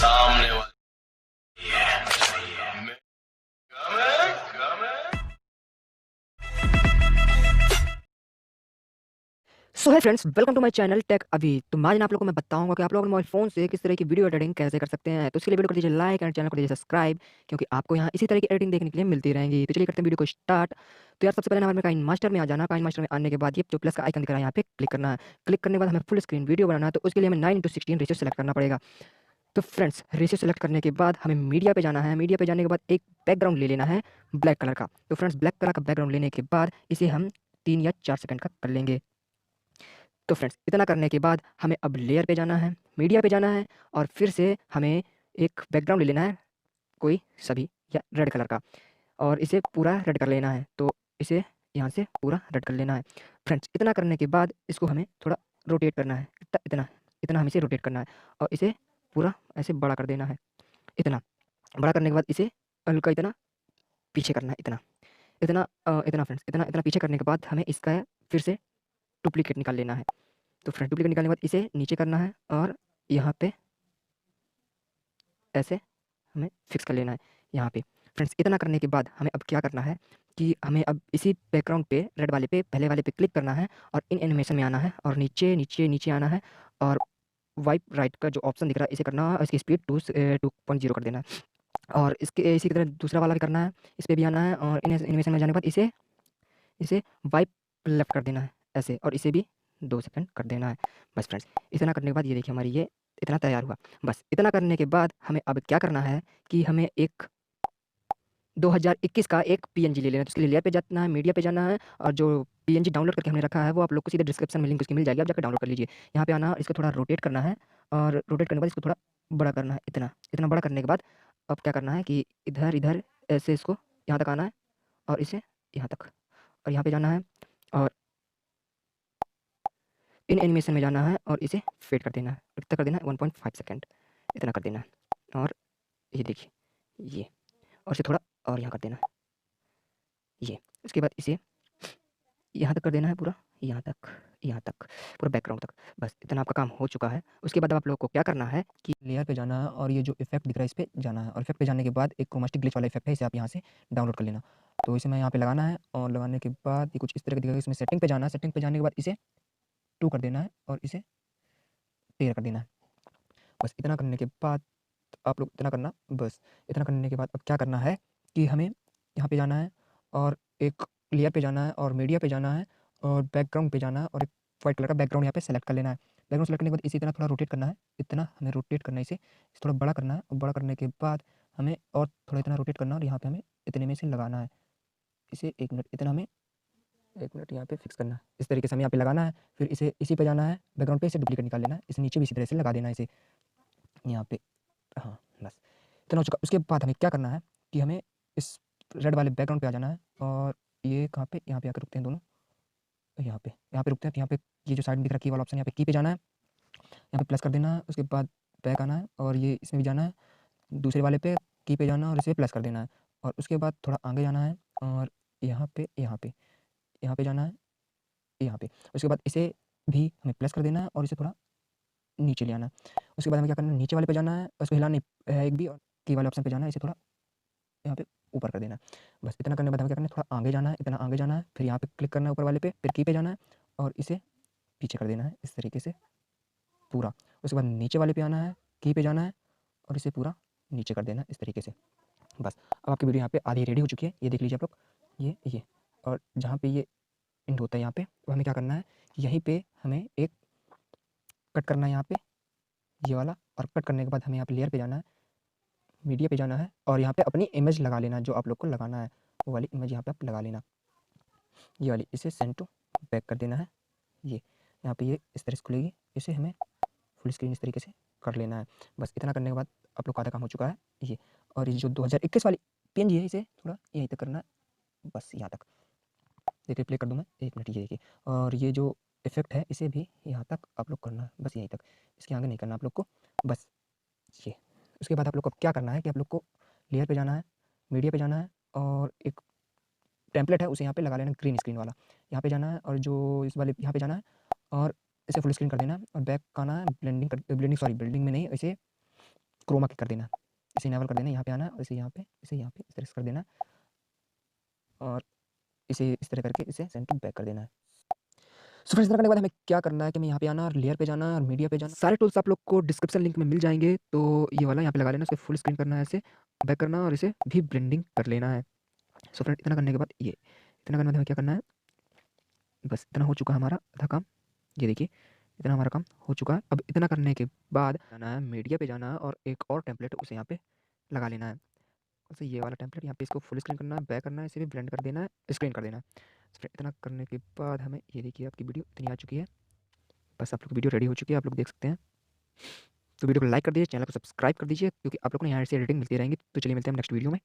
सामने वाली मैं कम है। So hi friends, welcome to my channel tech अभी। तो आज आप लोगों को मैं बताऊंगा कि आप लोग अपने मोबाइल फ़ोन से किस तरह की वीडियो एडिटिंग कैसे कर सकते हैं। तो इसके लिए वीडियो को दीजिए लाइक एंड चैनल को दीजिए सब्सक्राइब, क्योंकि आपको यहाँ इसी तरह की एडिटिंग देखने के लिए मिलती रहेंगी। तो चलिए करते हैं वीडियो को स्टार्ट। तो यार सबसे पहले हमारे काइनमास्टर में आ जाना। काइनमास्टर में आने के बाद ये जो प्लस का आइकन दिख रहा है यहाँ पे क्लिक करना है। क्लिक करने के बाद हमें फुल स्क्रीन वीडियो बनाना है, तो उसके लिए हमें 9:16 रेशियो सेलेक्ट करना पड़ेगा। तो फ्रेंड्स, रेशियो सेलेक्ट करने के बाद हमें मीडिया पे जाना है। मीडिया पे जाने के बाद एक बैकग्राउंड ले लेना है ब्लैक कलर का। तो फ्रेंड्स, ब्लैक कलर का बैकग्राउंड लेने के बाद इसे हम 3 या 4 सेकंड का कर लेंगे। तो फ्रेंड्स, इतना करने के बाद हमें अब लेयर पे जाना है, मीडिया पे जाना है, और फिर से हमें एक बैकग्राउंड ले लेना है कोई सभी या रेड कलर का, और इसे पूरा रेड कर लेना है। तो इसे यहाँ से पूरा रेड कर लेना है। फ्रेंड्स, इतना करने के बाद इसको हमें थोड़ा रोटेट करना है। इतना इतना हमें इसे रोटेट करना है, और इसे पूरा ऐसे बड़ा कर देना है। इतना बड़ा करने के बाद इसे हल्का इतना पीछे करना है। इतना इतना इतना फ्रेंड्स, इतना इतना पीछे करने के बाद हमें इसका फिर से डुप्लीकेट निकाल लेना है। तो फ्रंट डुप्लीकेट निकालने के बाद इसे नीचे करना है, और यहाँ पे ऐसे हमें फिक्स कर लेना है यहाँ पे। फ्रेंड्स, इतना करने के बाद हमें अब क्या करना है कि हमें अब इसी बैकग्राउंड पे रेड वाले पे पहले वाले पे क्लिक करना है, और इन एनिमेशन में आना है, और नीचे नीचे नीचे आना है, और वाइप राइट का जो ऑप्शन दिख रहा है इसे करना है, और इसकी स्पीड 2.0 कर देना है। और इसके इसी की तरह दूसरा वाला भी करना है, इस पर भी आना है, और इन एनिमेशन में जाने के बाद इसे इसे वाइप लेफ्ट कर देना है ऐसे, और इसे भी 2 सेकंड कर देना है। बस फ्रेंड्स, इतना करने के बाद ये देखिए हमारी ये इतना तैयार हुआ। बस इतना करने के बाद हमें अब क्या करना है कि हमें एक 2021 का एक पीएनजी ले लेना है। तो इसके लिए लेयर पे जाना है, मीडिया पे जाना है, और जो पीएनजी डाउनलोड करके हमने रखा है वो आप लोग को सीधे डिस्क्रिप्शन में लिंक उसकी मिल जाएगी, आप जाकर डाउनलोड कर लीजिए। यहाँ पे आना है, इसको थोड़ा रोटेट करना है, और रोटेट करने के बाद इसको थोड़ा बड़ा करना है। इतना इतना बड़ा करने के बाद अब क्या करना है कि इधर इधर ऐसे इसको यहाँ तक आना है, और इसे यहाँ तक, और यहाँ पे जाना है, और इन एनिमेशन में जाना है, और इसे फेड कर देना है। कितना कर देना है? 1.5 सेकंड, इतना कर देना है। और ये देखिए ये, और इसे थोड़ा और यहाँ कर देना है ये। उसके बाद इसे यहाँ तक कर देना है पूरा, यहाँ तक पूरा बैकग्राउंड तक। बस इतना आपका काम हो चुका है। उसके बाद अब आप लोगों को क्या करना है कि लेयर पे जाना है, और ये जो इफेक्ट दिख रहा है इस पे जाना है, और इफेक्ट पे जाने के बाद एक क्रोमास्टिक ग्लिच वाला इफेक्ट है, इसे आप यहाँ से डाउनलोड कर लेना। तो इसे मैं यहाँ पे लगाना है, और लगाने के बाद ये कुछ इस तरह का दिखेगा। इसमें सेटिंग पे जाना है, सेटिंग पे जाने के बाद इसे 2 कर देना है, और इसे 13 कर देना है। बस इतना करने के बाद आप लोग इतना करना। बस इतना करने के बाद अब क्या करना है कि हमें यहाँ पे जाना है, और एक लेयर पे जाना है, और मीडिया पे जाना है, और बैकग्राउंड पे जाना है, और एक वाइट कलर का बैकग्राउंड यहाँ पे सेलेक्ट कर लेना है। बैकग्राउंड सेलेक्ट करने के बाद इसी तरह थोड़ा रोटेट करना है। इतना हमें रोटेट करना है, इसे थोड़ा बड़ा करना है, और बड़ा करने के बाद हमें और थोड़ा इतना रोटेट करना है, और यहाँ पे हमें इतने में से लगाना है। इसे 1 मिनट, इतना हमें 1 मिनट यहाँ पे फिक्स करना है। इस तरीके से हमें यहाँ पे लगाना है। फिर इसे इसी पे जाना है, बैकग्राउंड पे इसे डुप्लीकेट निकाल लेना है, इसे नीचे भी इसी तरह से लगा देना है इसे यहाँ पे। हाँ, बस इतना हो चुका। उसके बाद हमें क्या करना है कि हमें इस रेड वाले बैकग्राउंड पे आ जाना है, और ये कहाँ पे, यहाँ पे आकर रुकते हैं दोनों, यहाँ पे रुकते हैं। तो यहाँ पे ये जो साइड में दिख रहा है की वाला ऑप्शन, यहाँ पे की पे जाना है, यहाँ पे प्लस कर देना है। उसके बाद बैक आना है, और ये इसमें भी जाना है, दूसरे वाले पे की पे जाना है, और इसे प्लस कर देना है। और उसके बाद थोड़ा आगे जाना है, और यहाँ पे जाना है, यहाँ पे। उसके बाद इसे भी हमें प्लस कर देना है, और इसे थोड़ा नीचे ले आना है। उसके बाद हमें क्या करना है, नीचे वाले पे जाना है, उसको हिलाना नहीं है एक भी, और की वाले ऑप्शन पे जाना है, इसे थोड़ा यहाँ पे ऊपर कर देना है। बस इतना करने के बाद हमें क्या करना है, थोड़ा आगे जाना है, इतना आगे जाना है, फिर यहाँ पे क्लिक करना है ऊपर वाले पे, फिर की पे जाना है, और इसे पीछे कर देना है इस तरीके से पूरा। उसके बाद नीचे वाले पे आना है, की पे जाना है, और इसे पूरा नीचे कर देना है इस तरीके से। बस अब आपकी वीडियो यहाँ पे आधी रेडी हो चुकी है, ये देख लीजिए आप लोग, ये। और जहाँ पे ये एंड होता है यहाँ पे, तो हमें क्या करना है कि यहीं पे हमें एक कट करना है यहाँ पे, ये वाला। और कट करने के बाद हमें यहाँ पे लेयर पे जाना है, मीडिया पे जाना है, और यहाँ पे अपनी इमेज लगा लेना है, जो आप लोग को लगाना है वो वाली इमेज यहाँ पे आप लगा लेना, ये वाली। इसे सेंड टू बैक कर देना है, ये यहाँ पे ये इस तरह से खुलेगी। इसे हमें फुल स्क्रीन इस तरीके से कर लेना है। बस इतना करने के बाद आप लोग का आधा काम हो चुका है ये। और ये जो 2021 वाली पीएनजी है, इसे थोड़ा यहीं तक करना है, बस यहाँ तक। देखिए प्ले कर दूँ मैं, 1 मिनट, ये देखिए। और ये जो इफेक्ट है इसे भी यहाँ तक आप लोग करना है, बस यहीं तक, इसके आगे नहीं करना आप लोग को, बस ये। उसके बाद आप लोग को क्या करना है कि आप लोग को लेयर पे जाना है, मीडिया पे जाना है, और एक टेम्पलेट है उसे यहाँ पे लगा लेना, ग्रीन स्क्रीन वाला। यहाँ पे जाना है, और जो इस वाले यहाँ पे जाना है, और इसे फुल स्क्रीन कर देना है, और बैक आना है, ब्लेंडिंग में नहीं, इसे क्रोमा की कर देना, इसे इनेबल कर देना, यहाँ पे आना और इसे यहाँ पे इस तरह से कर देना और इसे इस तरह करके इसे सेंटर बैक कर देना है। सो फ्रेंड्स, इतना करने के बाद हमें क्या करना है कि हमें यहाँ पे आना और लेयर पे जाना और मीडिया पे जाना। सारे टूल्स आप लोग को डिस्क्रिप्शन लिंक में मिल जाएंगे, तो ये वाला यहाँ पे लगा लेना, इसे फुल स्क्रीन करना है, ऐसे बैक करना और इसे भी ब्लेंडिंग कर लेना है। सो फ्रेंड, इतना करने के बाद इतना करने के बाद हमें क्या करना है, बस इतना हो चुका है हमारा आधा काम। ये देखिए, इतना हमारा काम हो चुका है। अब इतना करने के बाद जाना है मीडिया पे जाना है और एक और टेम्पलेट उसे यहाँ पे लगा लेना है। उसे ये वाला टेम्पलेट यहाँ पे इसको फुल स्क्रीन करना है, बैक करना है, इसे भी ब्लेंड कर देना है, स्क्रीन कर देना है। फिर इतना करने के बाद हमें ये देखिए आपकी वीडियो इतनी आ चुकी है। बस आप लोग की वीडियो रेडी हो चुकी है, आप लोग देख सकते हैं। तो वीडियो को लाइक कर दीजिए, चैनल को सब्सक्राइब कर दीजिए, क्योंकि आप लोग को यहाँ से एडिटिंग मिलती रहेंगी। तो चलिए मिलते हैं नेक्स्ट वीडियो में।